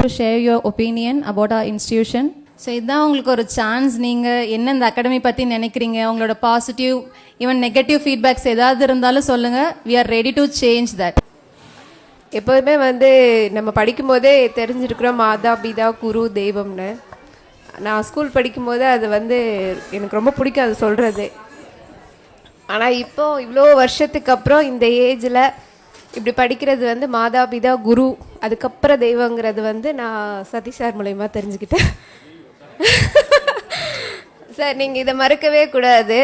to share your opinion about our institution. So இதுதான் உங்களுக்கு ஒரு சான்ஸ். நீங்கள் என்ன இந்த அகாடமி பற்றி நினைக்கிறீங்க, உங்களோட பாசிட்டிவ் ஈவன் நெகட்டிவ் ஃபீட்பேக்ஸ் ஏதாவது இருந்தாலும் சொல்லுங்கள். we are ready to change that. எப்போதுமே நம்ம படிக்கும்போதே தெரிஞ்சிருக்கிறோம் மாதா பிதா குரு தெய்வம்னு. நான் ஸ்கூல் படிக்கும்போது அது எனக்கு ரொம்ப பிடிக்கும் அது சொல்கிறது. ஆனால் இப்போ இவ்வளோ வருஷத்துக்கு அப்புறம் இந்த ஏஜில் இப்படி படிக்கிறது மாதா பிதா குரு அதுக்கப்புறம் தெய்வங்கிறது நான் சதீஷ் சார் மூலயமா தெரிஞ்சுக்கிட்டேன். சார் நீங்கள் இதை மறக்கவே கூடாது.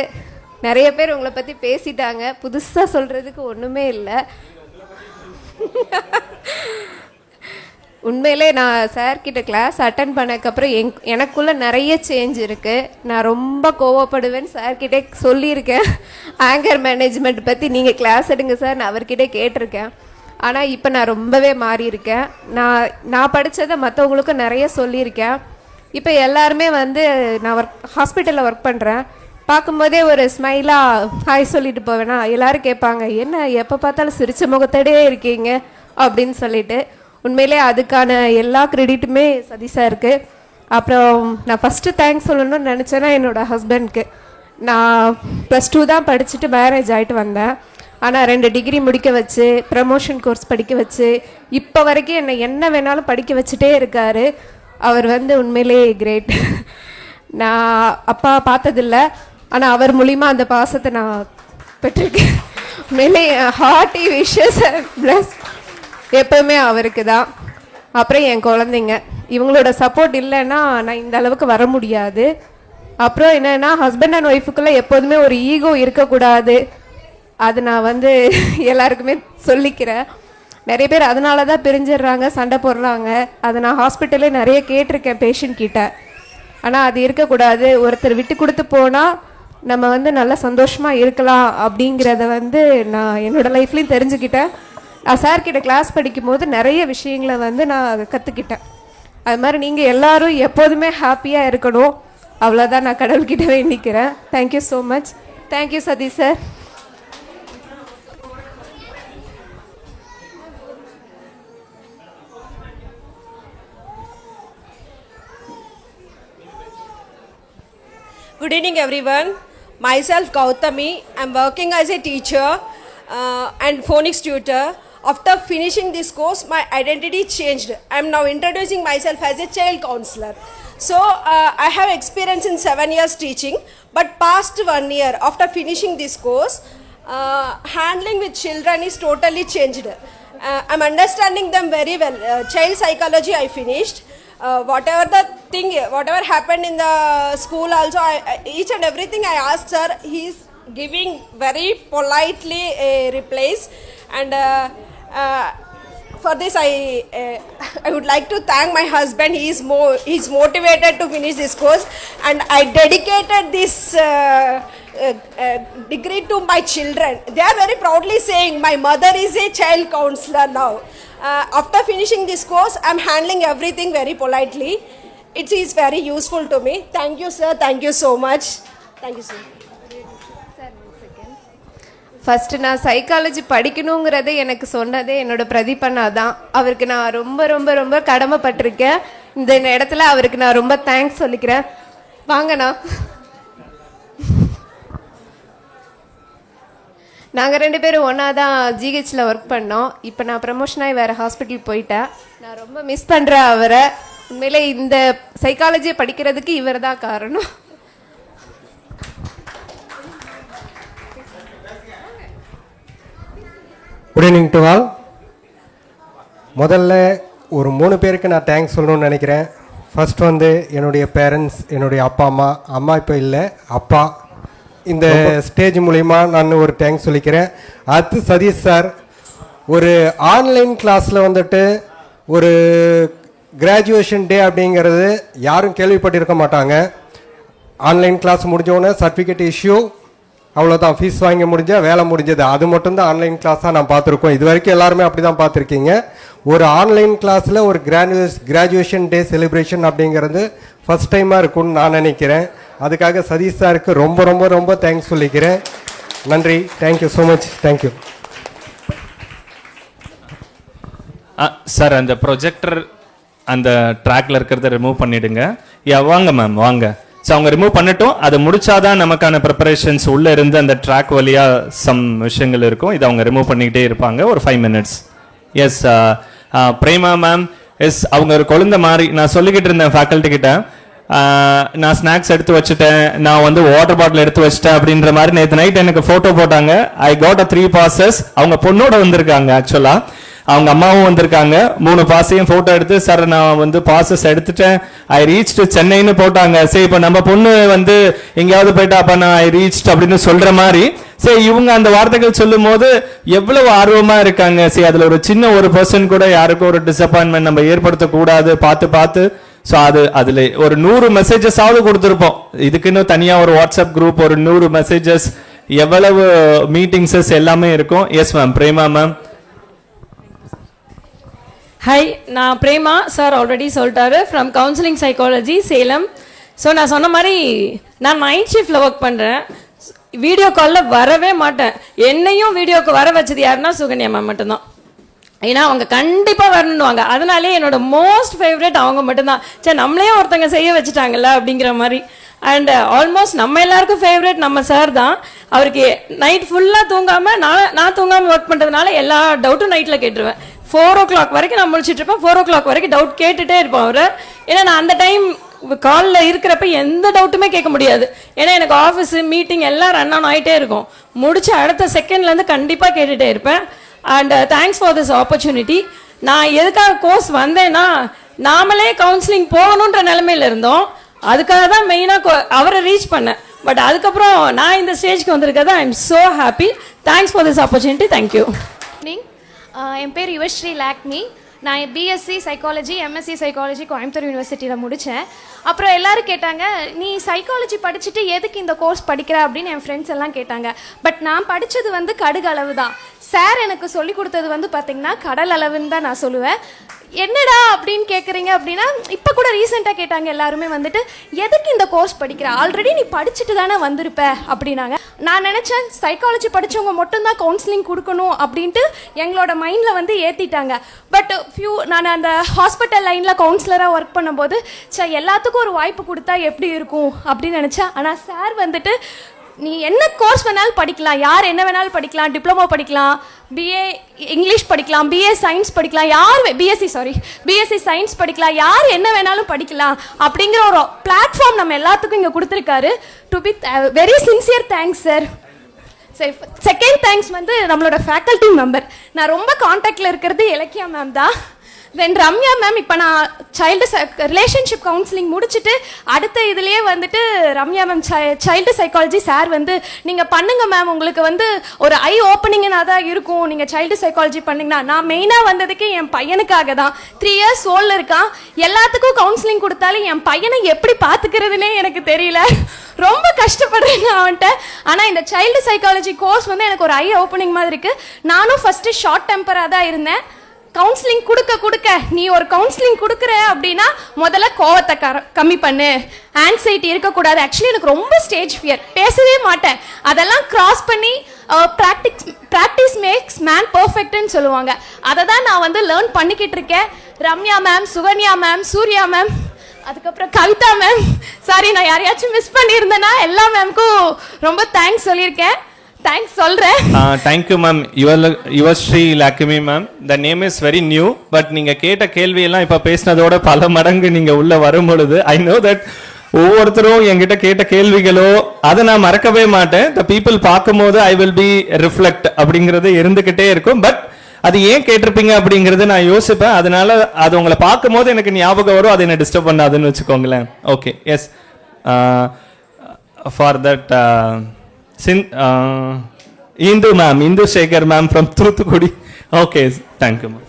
நிறைய பேர் உங்களை பற்றி பேசிட்டாங்க, புதுசாக சொல்கிறதுக்கு ஒன்றுமே இல்லை. உண்மையிலே நான் சார்கிட்ட கிளாஸ் அட்டன் பண்ணக்கப்புறம் எனக்குள்ளே நிறைய சேஞ்ச் இருக்குது. நான் ரொம்ப கோவப்படுவேன்னு சார்கிட்டே சொல்லியிருக்கேன். ஆங்கர் மேனேஜ்மெண்ட் பற்றி நீங்கள் கிளாஸ் எடுங்க சார், நான் அவர்கிட்டே கேட்டிருக்கேன். ஆனால் இப்போ நான் ரொம்பவே மாறியிருக்கேன். நான் படித்ததை மற்றவங்களுக்கும் நிறைய சொல்லியிருக்கேன். இப்போ எல்லாருமே நான் ஹாஸ்பிட்டலில் ஒர்க் பண்ணுறேன். பார்க்கும்போதே ஒரு ஸ்மைலாக ஹாய் சொல்லிட்டு போவேன்னா எல்லோரும் கேட்பாங்க, என்ன எப்போ பார்த்தாலும் சிரிச்ச முகத்தோடே இருக்கீங்க அப்படின்னு சொல்லிட்டு. உண்மையிலே அதுக்கான எல்லா கிரெடிட்டுமே சதீஷா இருக்குது. அப்புறம் நான் ஃபஸ்ட்டு தேங்க்ஸ் சொல்லணும்னு நினச்சேன்னா என்னோடய ஹஸ்பண்ட்க்கு. நான் +2 தான் படிச்சுட்டு மேரேஜ் ஆகிட்டு வந்தேன். ஆனால் 2 டிகிரி முடிக்க வச்சு ப்ரமோஷன் கோர்ஸ் படிக்க வச்சு இப்போ வரைக்கும் என்னை என்ன வேணாலும் படிக்க வச்சுட்டே இருக்கார். அவர் உண்மையிலே கிரேட். நான் அப்பா பார்த்ததில்ல, ஆனால் அவர் மூலிமா அந்த பாசத்தை நான் பெற்றிருக்கேன். உண்மையிலே ஹார்ட்டி விஷஸ் ப்ளஸ் எப்போவுமே அவருக்கு தான். அப்புறம் என் குழந்தைங்க, இவங்களோட சப்போர்ட் இல்லைன்னா நான் இந்த அளவுக்கு வர முடியாது. அப்புறம் என்னென்னா ஹஸ்பண்ட் அண்ட் ஒய்ஃபுக்குள்ளே எப்போதுமே ஒரு ஈகோ இருக்கக்கூடாது. அது நான் எல்லாருக்குமே சொல்லிக்கிறேன். நிறைய பேர் அதனால தான் பிரிஞ்சிடுறாங்க, சண்டை போடுறாங்க. அதை நான் ஹாஸ்பிட்டலே நிறைய கேட்டிருக்கேன் பேஷண்ட் கிட்ட. ஆனால் அது இருக்கக்கூடாது. ஒருத்தர் விட்டு கொடுத்து போனால் நம்ம நல்லா சந்தோஷமாக இருக்கலாம் அப்படிங்கிறத நான் என்னோடய லைஃப்லேயும் தெரிஞ்சுக்கிட்டேன். நான் சார்கிட்ட கிளாஸ் படிக்கும்போது நிறைய விஷயங்களை நான் கற்றுக்கிட்டேன். அது மாதிரி நீங்கள் எல்லோரும் எப்போதுமே ஹாப்பியாக இருக்கணும், அவ்வளோதான் நான் கடவுள்கிட்ட வேண்டிக்கிறேன். Thank you so much. Thank you Satish sir. Good evening everyone. Myself Gautami. I'm working as a teacher and phonics tutor. After finishing this course, my identity changed. I'm now introducing myself as a child counselor. So I have experience in 7 years teaching, but past 1 year after finishing this course, handling with children is totally changed. I'm understanding them very well. Child psychology I finished. Whatever happened in the school also, each and everything I asked sir, he's giving very politely replies. And for this I would like to thank my husband. He's motivated to finish this course, and I dedicated this degree to my children. They are very proudly saying my mother is a child counselor now. After finishing this course, I'm handling everything very politely. It is very useful to me. Thank you sir, thank you so much. Thank you sir. First நான் psychology படிக்கணுங்கிறதே எனக்கு சொன்னதே என்னோட பிரதீபண்ணா தான். அவருக்கு நான் ரொம்ப ரொம்ப ரொம்ப கடமைப்பட்டிருக்கேன். இந்த இடத்துல அவருக்கு நான் ரொம்ப தேங்க்ஸ் சொல்லிக்கிறேன். வாங்கண்ணா. நாங்கள் 2 பேரும் ஒன்றா தான் ஜிஹெச்சில் ஒர்க் பண்ணோம். இப்போ நான் ப்ரமோஷனாகி வேறு ஹாஸ்பிட்டல் போயிட்டேன். நான் ரொம்ப மிஸ் பண்ணுறேன் அவரை. உண்மையிலே இந்த சைக்காலஜியை படிக்கிறதுக்கு இவர் தான் காரணம். Good evening to all. முதல்ல ஒரு 3 பேருக்கு நான் தேங்க்ஸ் சொல்லணும்னு நினைக்கிறேன். ஃபர்ஸ்ட் என்னுடைய பேரண்ட்ஸ், என்னுடைய அப்பா அம்மா இப்போ இல்லை, அப்பா. இந்த ஸ்டேஜ் மூலிமா நான் ஒரு தேங்க்ஸ் சொல்லிக்கிறேன். அடுத்து சதீஷ் சார், ஒரு ஆன்லைன் கிளாஸில் ஒரு கிராஜுவேஷன் டே அப்படிங்கிறது யாரும் கேள்விப்பட்டிருக்க மாட்டாங்க. ஆன்லைன் கிளாஸ் முடிஞ்சோடனே சர்டிஃபிகேட் இஷ்யூ, அவ்வளோதான், ஃபீஸ் வாங்கி முடிஞ்சால் வேலை முடிஞ்சது. அது மட்டும்தான் ஆன்லைன் கிளாஸாக நான் பார்த்துருக்கோம். இது வரைக்கும் எல்லாருமே அப்படி தான் பார்த்துருக்கீங்க. ஒரு ஆன்லைன் கிளாஸில் ஒரு கிராஜுவேஷன் டே செலிப்ரேஷன் அப்படிங்கிறது ஃபஸ்ட் டைமாக இருக்கும்னு நான் நினைக்கிறேன். அதுக்காக சதீஷ் சாருக்கு ரொம்ப ரொம்ப ரொம்ப தேங்க்ஸ் சொல்லிக்கிறேன். நன்றி. Thank you so much. Thank you sir. அந்த ப்ரொஜெக்டர் அந்த ட்ராக்ல இருக்கிறத ரிமூவ் பண்ணிடுங்க. வாங்க மேம் வாங்க. ஸோ அவங்க ரிமூவ் பண்ணிட்டோம். அதை முடிச்சாதான் நமக்கான ப்ரிப்பரேஷன்ஸ் உள்ளே இருந்து அந்த ட்ராக் வழியாக சம் விஷயங்கள் இருக்கும். இதை அவங்க ரிமூவ் பண்ணிக்கிட்டே இருப்பாங்க ஒரு 5 minutes. Yes Prema ma'am, yes அவங்க ஒரு குழந்தை மாதிரி. நான் சொல்லிக்கிட்டு இருந்தேன் ஃபேக்கல்ட்டி கிட்ட, நான் ஸ்நாக்ஸ் எடுத்து வச்சுட்டேன், நான் வந்து வாட்டர் பாட்டில் எடுத்து வச்சுட்டேன் அப்படின்ற மாதிரி நேற்று நைட் எனக்கு ஃபோட்டோ போட்டாங்க. I got 3 passes. அவங்க பொண்ணோட வந்திருக்காங்க ஆக்சுவலாக, அவங்க அம்மாவும் வந்திருக்காங்க. 3 பாஸையும் ஃபோட்டோ எடுத்து சார் நான் வந்து பாசஸ் எடுத்துட்டேன், ஐ ரீச்டு சென்னைன்னு போட்டாங்க. சரி, இப்போ நம்ம பொண்ணு வந்து எங்கேயாவது போயிட்டா அப்போ நான் ஐ ரீச்ட் அப்படின்னு சொல்கிற மாதிரி. சரி, இவங்க அந்த வார்த்தைகள் சொல்லும் போது எவ்வளவு ஆர்வமாக இருக்காங்க. சரி, அதில் ஒரு சின்ன ஒரு பர்சன் கூட யாருக்கும் ஒரு டிசப்பாயின்மெண்ட் நம்ம ஏற்படுத்தக்கூடாது பார்த்து. ஸோ அதில் ஒரு 100 மெசேஜஸாவது கொடுத்துருப்போம். இதுக்குன்னு தனியாக ஒரு வாட்ஸ்அப் குரூப், ஒரு 100 மெசேஜஸ், எவ்வளவு மீட்டிங்ஸஸ் எல்லாமே இருக்கும். Yes ma'am, Prema ma'am. Hi, நான் பிரேமா. சார் ஆல்ரெடி சொல்லிட்டாரு, from counselling psychology Salem. So நான் சொன்ன மாதிரி நான் நைட் ஷிஃப்டில் ஒர்க் பண்ணுறேன். வீடியோ காலில் வரவே மாட்டேன். என்னையும் வீடியோக்கு வர வச்சது யாருன்னா சுகன்யா மேம் மட்டும்தான். ஏன்னா அவங்க கண்டிப்பாக வரணுவாங்க. அதனாலே என்னோட மோஸ்ட் ஃபேவரட் அவங்க மட்டும்தான். சரி, நம்மளே ஒருத்தங்க செய்ய வச்சுட்டாங்கல்ல அப்படிங்கிற மாதிரி. அண்ட் ஆல்மோஸ்ட் நம்ம எல்லாருக்கும் ஃபேவரட் நம்ம சார் தான். அவருக்கு நைட் ஃபுல்லாக தூங்காமல் நான் தூங்காமல் ஒர்க் பண்ணுறதுனால எல்லா டவுட்டும் நைட்டில் கேட்டுருவேன். 4 o'clock வரைக்கும் நான் முடிச்சுட்டு இருப்பேன். 4 o'clock வரைக்கும் டவுட் கேட்டுகிட்டே இருப்பேன் அவரை. ஏன்னா நான் அந்த டைம் காலில் இருக்கிறப்ப எந்த டவுட்டுமே கேட்க முடியாது. ஏன்னா எனக்கு ஆஃபீஸு மீட்டிங் எல்லாம் ரன் ஆன் ஆகிட்டே இருக்கும். முடிச்சு அடுத்த செகண்ட்லேருந்து கண்டிப்பாக கேட்டுகிட்டே இருப்பேன். And thanks for this opportunity. நான் எதுக்காக கோர்ஸ் வந்தேன்னா, நாமளே கவுன்சிலிங் போகணுன்ற நிலைமையில இருந்தோம். அதுக்காக தான் மெயினாக அவரை ரீச் பண்ணேன். பட் அதுக்கப்புறம் நான் இந்த ஸ்டேஜ்க்கு வந்திருக்கதா I am so happy. Thanks for this opportunity. Thank you. என் பேர் யுவஸ்ரீ லாக்மி. நான் BSc psychology, MSc psychology Coimbatore யூனிவர்சிட்டியில் முடித்தேன். அப்புறம் எல்லோரும் கேட்டாங்க, நீ சைக்காலஜி படிச்சுட்டு எதுக்கு இந்த கோர்ஸ் படிக்கிற அப்படின்னு என் ஃப்ரெண்ட்ஸ் எல்லாம் கேட்டாங்க. பட் நான் படித்தது வந்து கடுகளவு தான். சார் எனக்கு சொல்லி கொடுத்தது வந்து பார்த்திங்கன்னா கடல் அளவுன்னு தான் நான் சொல்லுவேன். என்னடா அப்படின்னு கேட்குறீங்க அப்படின்னா, இப்போ கூட ரீசெண்டாக கேட்டாங்க எல்லாருமே வந்துட்டு, எதுக்கு இந்த கோர்ஸ் படிக்கிற, ஆல்ரெடி நீ படிச்சுட்டு தானே வந்திருப்ப அப்படின்னாங்க. நான் நினச்சேன் சைக்காலஜி படித்தவங்க மட்டும்தான் கவுன்சிலிங் கொடுக்கணும் அப்படின்ட்டு எங்களோட மைண்டில் வந்து ஏற்றிட்டாங்க. பட் நான் அந்த ஹாஸ்பிட்டல் லைனில் கவுன்சிலராக ஒர்க் பண்ணும்போது எல்லாத்துக்கும் ஒரு வாய்ப்பு கொடுத்தா எப்படி இருக்கும் அப்படின்னு நினச்சேன். ஆனால் சார் வந்துட்டு, நீ என்ன கோர்ஸ் வேணாலும் படிக்கலாம், யார் என்ன வேணாலும் படிக்கலாம், டிப்ளமோ படிக்கலாம், பிஏ இங்கிலீஷ் படிக்கலாம், பிஏ சயின்ஸ் படிக்கலாம், பிஎஸ்சி சயின்ஸ் படிக்கலாம், யார் என்ன வேணாலும் படிக்கலாம் அப்படிங்கிற ஒரு பிளாட்ஃபார்ம் நம்ம எல்லாத்துக்கும் இங்கே கொடுத்துருக்காரு. To be very sincere thanks sir. Second thanks வந்து நம்மளோட ஃபேக்கல்ட்டி மெம்பர். நான் ரொம்ப கான்டாக்டில் இருக்கிறது இலக்கியா மேம் தான். தென் ரம்யா மேம். இப்போ நான் ரிலேஷன்ஷிப் கவுன்சிலிங் முடிச்சுட்டு அடுத்த இதுலேயே வந்துட்டு Ramya ma'am child psychology sir வந்து, நீங்கள் பண்ணுங்க மேம், உங்களுக்கு வந்து ஒரு ஐ ஓப்பனிங்காக தான் இருக்கும், நீங்கள் சைல்டு சைக்காலஜி பண்ணிங்கன்னா. நான் மெயினாக வந்ததுக்கு என் பையனுக்காக தான். 3 years ஓல்டு இருக்கான். எல்லாத்துக்கும் கவுன்சிலிங் கொடுத்தாலும் என் பையனை எப்படி பார்த்துக்கிறதுனே எனக்கு தெரியல. ரொம்ப கஷ்டப்படுறேன் நான் அவன்கிட்ட. ஆனால் இந்த சைல்டு சைக்காலஜி கோர்ஸ் வந்து எனக்கு ஒரு ஐ ஓப்பனிங் மாதிரி இருக்குது. நானும் ஃபஸ்ட்டு ஷார்ட் டெம்பராக தான் இருந்தேன். கவுன்சிலிங் கொடுக்க நீ ஒரு கவுன்சிலிங் கொடுக்குற அப்படின்னா முதல்ல கோவத்தை கம்மி பண்ணு, ஆன்சைட்டி இருக்கக்கூடாது. ஆக்சுவலி எனக்கு ரொம்ப ஸ்டேஜ் ஃபியர், பேசவே மாட்டேன். அதெல்லாம் கிராஸ் பண்ணி ப்ராக்டிஸ் மேக்ஸ் மேன் பர்ஃபெக்ட்னு சொல்லுவாங்க. அதை தான் நான் வந்து லேர்ன் பண்ணிக்கிட்டு இருக்கேன். Ramya ma'am, Sukanya ma'am, Surya ma'am, அதுக்கப்புறம் கவிதா மேம், சாரி நான் யாரையாச்சும் மிஸ் பண்ணியிருந்தேன்னா எல்லா மேம்க்கும் ரொம்ப தேங்க்ஸ் சொல்லியிருக்கேன். தேங்க்ஸ் சொல்கிறேன். Thank you ma'am. Yuvasri Lakme ma'am. The name is very new. But நீங்கள் கேட்ட கேள்வியெல்லாம் இப்போ பேசினதோட பல மடங்கு நீங்கள் உள்ளே வரும் பொழுது ஐ நோ தட் ஒவ்வொருத்தரும் என்கிட்ட கேட்ட கேள்விகளோ அதை நான் மறக்கவே மாட்டேன். த பீப்புள் பார்க்கும்போது ஐ வில் பி ரிஃப்ளெக்ட் அப்படிங்கிறது இருந்துக்கிட்டே இருக்கும். பட் அது ஏன் கேட்டிருப்பீங்க அப்படிங்கிறது நான் யோசிப்பேன். அதனால அது உங்களை பார்க்கும்போது எனக்கு ஞாபகம் வரும். அது என்ன டிஸ்டர்ப் பண்ணாதுன்னு வச்சுக்கோங்களேன். Okay, yes. For that Indu ma'am, Indu Shekhar ma'am from Thuthukudi. Okay, thank you ma'am.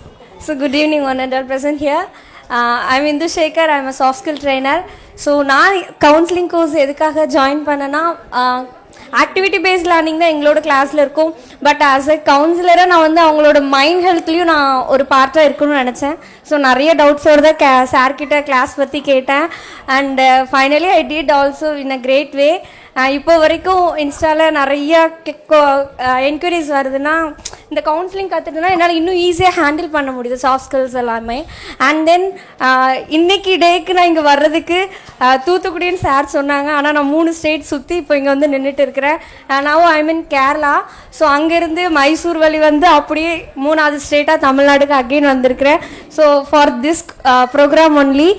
So good evening one and all present here. I'm Indu Shekhar. I'm a soft skill trainer. So நான் counselling course எதுக்காக join பண்ணேன்னா, activity based learning தான் எங்களோட கிளாஸில் இருக்கும். But as a கவுன்சிலராக நான் வந்து அவங்களோட மைண்ட் ஹெல்த்லேயும் நான் ஒரு பார்ட்டாக இருக்கணும்னு நினச்சேன். ஸோ நிறைய டவுட்ஸோடு தான் சார்கிட்ட கிளாஸ் பற்றி கேட்டேன். And finally I did also in a great way. இப்போ வரைக்கும் இன்ஸ்டாவில் நிறைய என்கொயரிஸ் வருதுன்னா, இந்த கவுன்சிலிங் கற்றுட்டுனா என்னால் இன்னும் ஈஸியாக ஹேண்டில் பண்ண முடியுது சாஃப்ட் ஸ்கில்ஸ் எல்லாமே. அண்ட் தென் இன்னைக்கு டேக்கு நான் இங்கே வர்றதுக்கு தூத்துக்குடின்னு சார் சொன்னாங்க. ஆனால் நான் 3 ஸ்டேட் சுற்றி இப்போ இங்கே வந்து நின்றுட்டு இருக்கிறேன். நான் ஐ மீன் கேரளா. ஸோ அங்கேருந்து மைசூர் வழி வந்து அப்படியே 3வது ஸ்டேட்டாக தமிழ்நாடுக்கு அகெயின் வந்திருக்கிறேன். So for this program only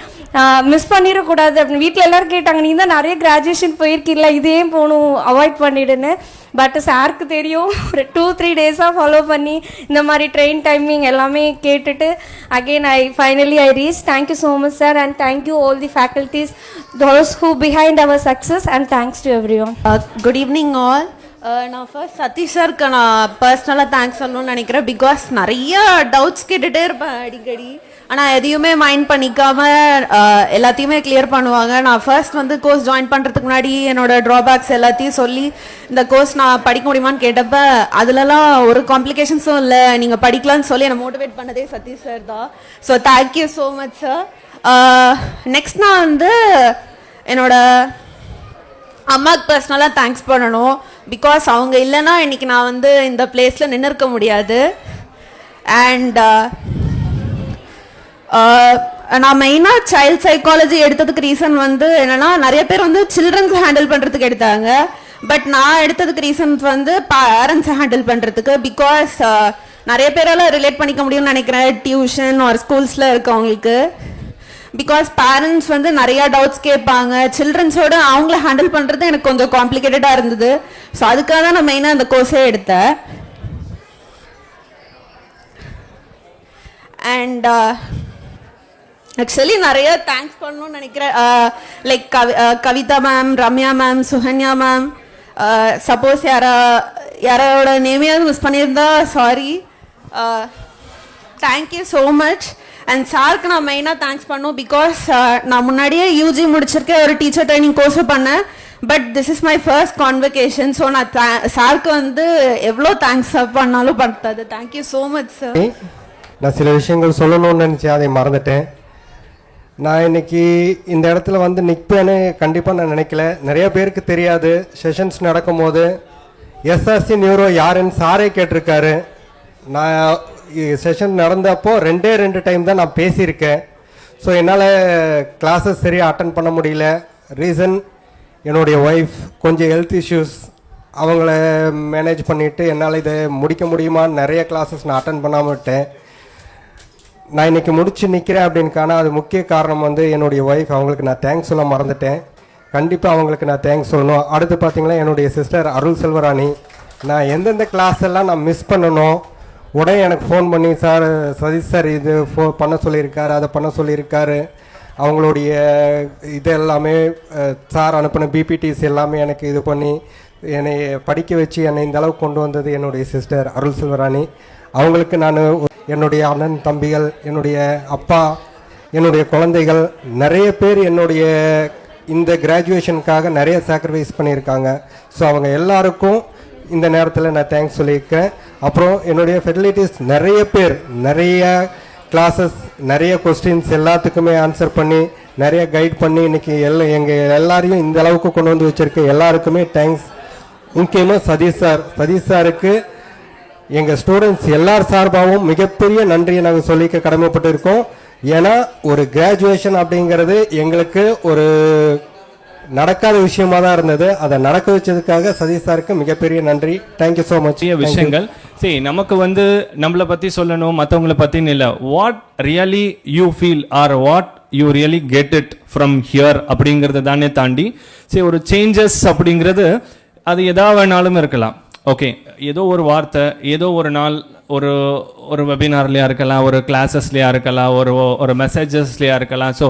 miss பண்ணிடக்கூடாது அப்படின்னு வீட்டில் எல்லோரும் கேட்டாங்க, நீ தான் நிறைய கிராஜுவேஷன் போயிருக்கீங்களா, இதே போகணும் அவாய்ட் பண்ணிடுன்னு. பட் சாருக்கு தெரியும், ஒரு 2-3 டேஸாக ஃபாலோ பண்ணி இந்த மாதிரி ட்ரெயின் டைமிங் எல்லாமே கேட்டுட்டு again I reach. Thank you so much sir and thank you all the faculties those who behind our success and thanks to everyone. Good evening all. நான் ஃபர்ஸ்ட் சதீஷ் சாருக்கு நான் பர்சனலாக தேங்க்ஸ் சொல்லணும்னு நினைக்கிறேன். பிகாஸ் நிறைய டவுட்ஸ் கேட்டுகிட்டே இருப்பேன் அடிக்கடி, ஆனால் எதையுமே மைண்ட் பண்ணிக்காம எல்லாத்தையுமே கிளியர் பண்ணுவாங்க. நான் ஃபர்ஸ்ட் வந்து கோர்ஸ் ஜாயின் பண்ணுறதுக்கு முன்னாடி என்னோட ட்ராபேக்ஸ் எல்லாத்தையும் சொல்லி இந்த கோர்ஸ் நான் படிக்க முடியுமான்னு கேட்டப்ப அதுலலாம் ஒரு காம்ப்ளிகேஷன்ஸும் இல்லை, நீங்கள் படிக்கலாம்னு சொல்லி என்னை மோட்டிவேட் பண்ணதே சதீஷ் சார் தான். So thank you so much sir. Next நான் வந்து என்னோட அம்மாவுக்கு பர்சனலாக தேங்க்ஸ் பண்ணணும். பிகாஸ் அவங்க இல்லைன்னா இன்னைக்கு நான் வந்து இந்த பிளேஸில் நின்று இருக்க முடியாது. அண்ட் நான் மெயினாக சைல்ட் சைக்காலஜி எடுத்ததுக்கு ரீசன் வந்து என்னென்னா, நிறைய பேர் வந்து சில்ட்ரன்ஸ் ஹேண்டில் பண்ணுறதுக்கு எடுத்தாங்க. பட் நான் எடுத்ததுக்கு ரீசன்ஸ் வந்து பேரண்ட்ஸை ஹேண்டில் பண்ணுறதுக்கு. பிகாஸ் நிறைய பேரால் ரிலேட் பண்ணிக்க முடியும்னு நினைக்கிறேன் டியூஷன் ஒரு ஸ்கூல்ஸில் இருக்கவங்களுக்கு. பிகாஸ் பேரண்ட்ஸ் வந்து நிறையா டவுட்ஸ் கேட்பாங்க, சில்ட்ரன்ஸோட அவங்கள ஹேண்டில் பண்ணுறது எனக்கு கொஞ்சம் காம்ப்ளிகேட்டடாக இருந்தது. ஸோ அதுக்காக தான் நான் மெயினாக அந்த கோர்ஸே எடுத்தேன். அண்ட் ஆக்சுவலி நிறைய தேங்க்ஸ் பண்ணணும்னு நினைக்கிறேன். Like Kavitha ma'am, Ramya ma'am, Sukanya ma'am. Suppose யாரோட நேமையாவது மிஸ் பண்ணியிருந்தா sorry. Thank you so much. And சாருக்கு நான் மெயினாக தேங்க்ஸ் பண்ணணும். பிகாஸ் நான் முன்னாடியே யூஜி முடிச்சிருக்கேன், ஒரு டீச்சர் ட்ரைனிங் கோர்ஸும் பண்ணேன். But this is my first convocation. So நான் சாருக்கு வந்து எவ்வளோ தேங்க்ஸ் பண்ணாலும் பண்ணுறது. Thank you so much sir. நான் சில விஷயங்கள் சொல்லணும்னு நினச்சேன், அதை மறந்துட்டேன். நான் இன்னைக்கு இந்த இடத்துல வந்து நிற்பேன்னு கண்டிப்பாக நான் நினைக்கல. நிறைய பேருக்கு தெரியாது, செஷன்ஸ் நடக்கும்போது எஸ்ஆர்சி நியூரோ யாருன்னு சாரே கேட்டிருக்காரு. நான் செஷன் நடந்தப்போ 2 டைம் தான் நான் பேசியிருக்கேன். ஸோ என்னால் கிளாஸஸ் சரியாக அட்டன் பண்ண முடியல. ரீசன் என்னுடைய ஒய்ஃப் கொஞ்சம் ஹெல்த் இஷ்யூஸ், அவங்கள மேனேஜ் பண்ணிவிட்டு என்னால் இதை முடிக்க முடியுமான்னு நிறைய கிளாஸஸ் நான் அட்டன் பண்ணாமல் விட்டேன். நான் இன்றைக்கி முடிச்சு நிற்கிறேன் அப்படின்னுக்கான அது முக்கிய காரணம் வந்து என்னுடைய ஒய்ஃப். அவங்களுக்கு நான் தேங்க்ஸ் சொல்ல மறந்துட்டேன். கண்டிப்பாக அவங்களுக்கு நான் தேங்க்ஸ் சொல்லணும். அடுத்து பார்த்தீங்கன்னா என்னுடைய சிஸ்டர் அருள் செல்வராணி. நான் எந்தெந்த கிளாஸ் எல்லாம் நான் மிஸ் பண்ணணும் உடனே எனக்கு ஃபோன் பண்ணி, சார் சதீஷ் சார் இது பண்ண சொல்லியிருக்காரு, அதை பண்ண சொல்லியிருக்காரு. அவங்களுடைய இது எல்லாமே சார் அனுப்பின பிபிடிஸ் எல்லாமே எனக்கு இது பண்ணி என்னை படிக்க வச்சு என்னை இந்த அளவுக்கு கொண்டு வந்தது என்னுடைய சிஸ்டர் அருள் செல்வராணி. அவங்களுக்கு நான் என்னுடைய அண்ணன் தம்பிகள், என்னுடைய அப்பா, என்னுடைய குழந்தைகள், நிறைய பேர் என்னுடைய இந்த கிராஜுவேஷனுக்காக நிறைய சாக்ரிஃபைஸ் பண்ணியிருக்காங்க. ஸோ அவங்க எல்லாருக்கும் இந்த நேரத்தில் நான் தேங்க்ஸ் சொல்லியிருக்கேன். அப்புறம் என்னுடைய ஃபெசிலிட்டிஸ் நிறைய பேர் நிறைய கிளாஸஸ், நிறைய கொஸ்டின்ஸ் எல்லாத்துக்குமே ஆன்சர் பண்ணி நிறைய கைட் பண்ணி இன்றைக்கி எங்கள் எல்லாரையும் இந்த அளவுக்கு கொண்டு வந்து வச்சுருக்க எல்லாருக்குமே தேங்க்ஸ். முக்கியமாக சதீஷ் சாருக்கு எங்கள் ஸ்டூடெண்ட்ஸ் எல்லார் சார்பாகவும் மிகப்பெரிய நன்றியை நாங்கள் சொல்லிக்க கடமைப்பட்டு இருக்கோம். ஏன்னா ஒரு கிராஜுவேஷன் அப்படிங்கிறது எங்களுக்கு ஒரு நடக்காத விஷயமா தான் இருந்தது. அதை நடக்க வச்சதுக்காக சதீஷ் சாருக்கு மிகப்பெரிய நன்றி. Thank you so much. விஷயங்கள் சரி, நமக்கு வந்து நம்மளை பற்றி சொல்லணும், மற்றவங்களை பற்றின்னு இல்லை. What really you feel or what you really get it from here அப்படிங்கிறத தானே தாண்டி சரி ஒரு சேஞ்சஸ் அப்படிங்கிறது அது எதா வேணாலும் இருக்கலாம். ஓகே, ஏதோ ஒரு வார்த்தை, ஏதோ ஒரு நாள், ஒரு வெபினார்லையா இருக்கலாம், ஒரு கிளாஸஸ்லையா இருக்கலாம், ஒரு மெசேஜஸ்லையா இருக்கலாம். So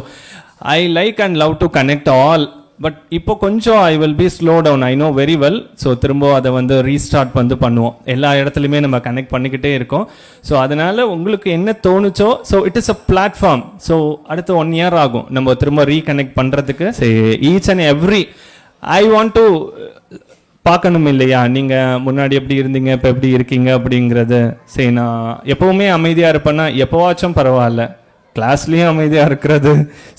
I like and love to connect all. But இப்போ கொஞ்சம் I will be slow down, I know very well. So திரும்ப அதை வந்து ரீஸ்டார்ட் பண்ணுவோம். எல்லா இடத்துலையுமே நம்ம கனெக்ட் பண்ணிக்கிட்டே இருக்கோம். ஸோ அதனால உங்களுக்கு என்ன தோணுச்சோ, so it is a platform. So அடுத்த 1 year ஆகும் நம்ம திரும்ப ரீகனெக்ட் பண்ணுறதுக்கு. Each and every I want to பார்க்கணும் இல்லையா, நீங்கள் முன்னாடி எப்படி இருந்தீங்க, இப்போ எப்படி இருக்கீங்க அப்படிங்கிறது. சரி, நான் எப்போவுமே அமைதியாக இருப்பேன்னா எப்போவாச்சும் பரவாயில்ல, கிளாஸ்லேயும் அமைதியாக இருக்கிறது,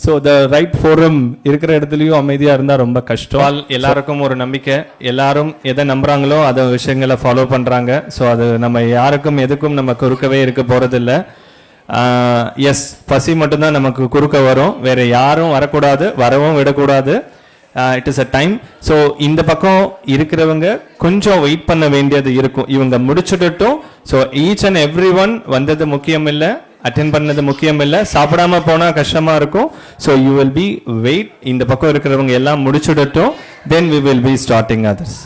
ஸோ த ரைட் ஃபோரம் இருக்கிற இடத்துலையும் அமைதியாக இருந்தால் ரொம்ப கஷ்டம். எல்லாருக்கும் ஒரு நம்பிக்கை, எல்லாரும் எதை நம்புகிறாங்களோ அதை விஷயங்களை ஃபாலோ பண்ணுறாங்க. ஸோ அது நம்ம யாருக்கும் எதுக்கும் நம்ம குறுக்கவே இருக்க போகிறதில்ல. எஸ், பசி மட்டும்தான் நமக்கு குறுக்க வரும், வேற யாரும் வரக்கூடாது, வரவும் விடக்கூடாது. It is a time. So இந்த பக்கம் இருக்கிறவங்க கொஞ்சம் வெயிட் பண்ண வேண்டியது இருக்கும். இவங்க முடிச்சுட்டும், so each and every one வந்தது முக்கியம் இல்லை, அட்டென்ட் பண்ணது முக்கியம் இல்லை, சாப்பிடாம போனால் கஷ்டமாக இருக்கும். So you will be wait. இந்த பக்கம் இருக்கிறவங்க எல்லாம் முடிச்சுடட்டும், then we will be starting others.